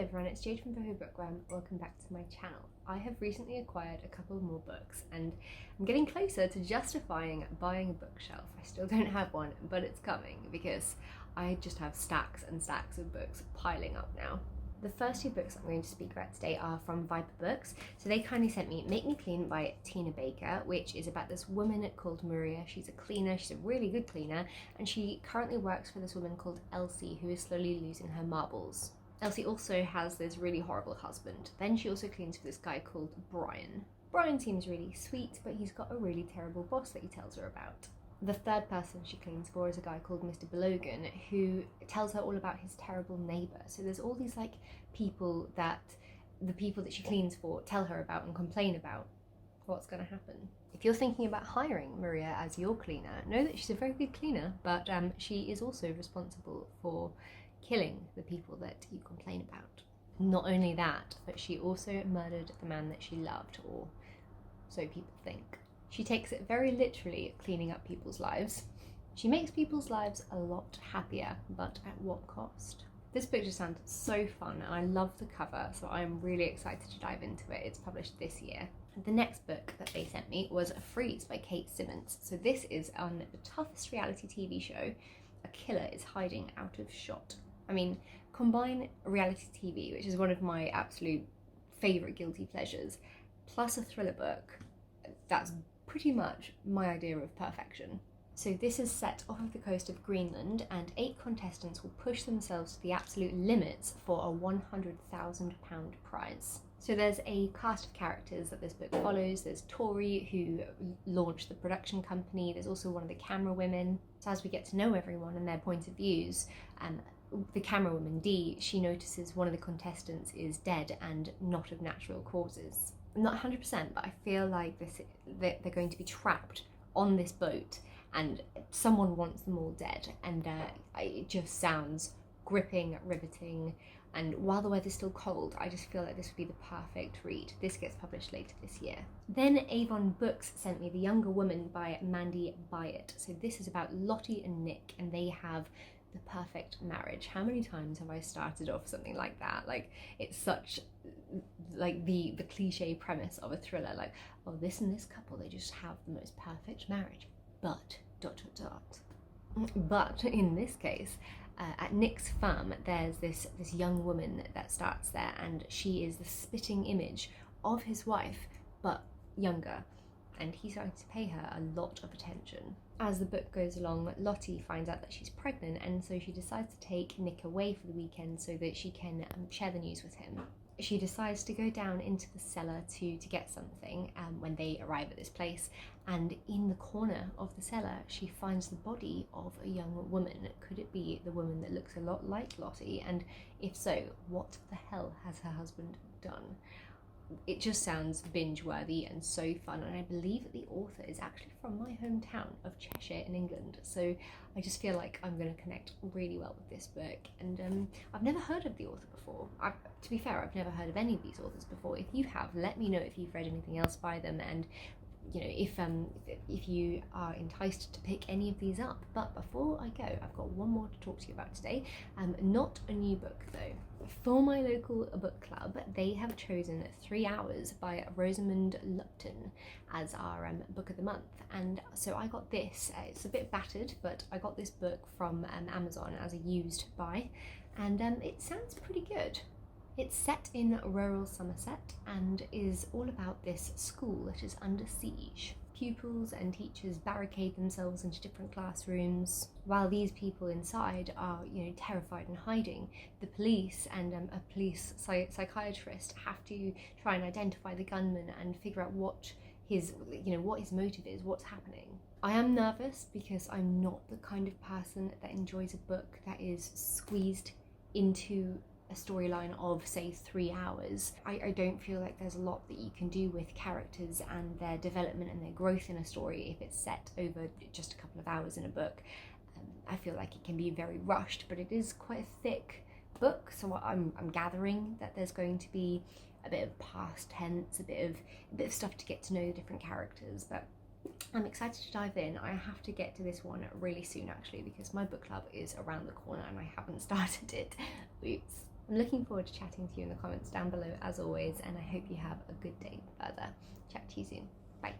Hello everyone, it's Jade from Boho Bookworm. Welcome back to my channel. I have recently acquired a couple more books and I'm getting closer to justifying buying a bookshelf. I still don't have one, but it's coming because I just have stacks and stacks of books piling up now. The first two books I'm going to speak about today are from Viper Books. So they kindly sent me Make Me Clean by Tina Baker, which is about this woman called Maria. She's a cleaner, she's a really good cleaner, and she currently works for this woman called Elsie, who is slowly losing her marbles. Elsie also has this really horrible husband. Then she also cleans for this guy called Brian. Brian seems really sweet, but he's got a really terrible boss that he tells her about. The third person she cleans for is a guy called Mr. Belogan, who tells her all about his terrible neighbour. So there's all these people that the people that she cleans for tell her about and complain about. What's going to happen? If you're thinking about hiring Maria as your cleaner, know that she's a very good cleaner, but she is also responsible for killing the people that you complain about. Not only that, but she also murdered the man that she loved, or so people think. She takes it very literally, cleaning up people's lives. She makes people's lives a lot happier, but at what cost? This book just sounds so fun and I love the cover, so I'm really excited to dive into it. It's published this year. The next book that they sent me was Freeze by Kate Simants. So this is on the toughest reality TV show. A killer is hiding out of shot. I mean, combine reality TV, which is one of my absolute favourite guilty pleasures, plus a thriller book. That's pretty much my idea of perfection. So this is set off of the coast of Greenland, and 8 contestants will push themselves to the absolute limits for a £100,000 prize. So there's a cast of characters that this book follows. There's Tori, who launched the production company. There's also one of the camera women. So as we get to know everyone and their point of views, the camera woman, Dee, she notices one of the contestants is dead and not of natural causes. I'm not 100%, but I feel like they're going to be trapped on this boat and someone wants them all dead, and it just sounds gripping, riveting, and while the weather's still cold, I just feel like this would be the perfect read. This gets published later this year. Then Avon Books sent me The Younger Woman by Mandy, Byatt. So this is about Lottie and Nick, and they have the perfect marriage. How many times have I started off something like that? Like, it's such like the cliche premise of a thriller, like, oh, this and this couple, they just have the most perfect marriage, but ... But in this case, at Nick's farm, there's this young woman that starts there, and she is the spitting image of his wife, but younger, and he's starting to pay her a lot of attention. As the book goes along, Lottie finds out that she's pregnant, and so she decides to take Nick away for the weekend so that she can share the news with him. She decides to go down into the cellar to get something when they arrive at this place, and in the corner of the cellar she finds the body of a young woman. Could it be the woman that looks a lot like Lottie? And if so, what the hell has her husband done? It just sounds binge-worthy and so fun, and I believe that the author is actually from my hometown of Cheshire in England, so I just feel like I'm going to connect really well with this book. And I've never heard of the author before. To be fair, I've never heard of any of these authors before. If you have, let me know if you've read anything else by them, and you know, if you are enticed to pick any of these up. But before I go, I've got one more to talk to you about today. Not a new book though. For my local book club, they have chosen 3 Hours by Rosamund Lupton as our book of the month, and so I got this. It's a bit battered, but I got this book from Amazon as a used buy, and it sounds pretty good. It's set in rural Somerset and is all about this school that is under siege. Pupils and teachers barricade themselves into different classrooms. While these people inside are, terrified and hiding, the police and a police psychiatrist have to try and identify the gunman and figure out what his motive is, what's happening. I am nervous because I'm not the kind of person that enjoys a book that is squeezed into a storyline of, say, 3 hours. I don't feel like there's a lot that you can do with characters and their development and their growth in a story if it's set over just a couple of hours in a book. I feel like it can be very rushed, but it is quite a thick book, so I'm gathering that there's going to be a bit of past tense, a bit of stuff to get to know the different characters, but I'm excited to dive in. I have to get to this one really soon actually, because my book club is around the corner and I haven't started it. Oops. I'm looking forward to chatting to you in the comments down below as always, and I hope you have a good day further. Chat to you soon. Bye.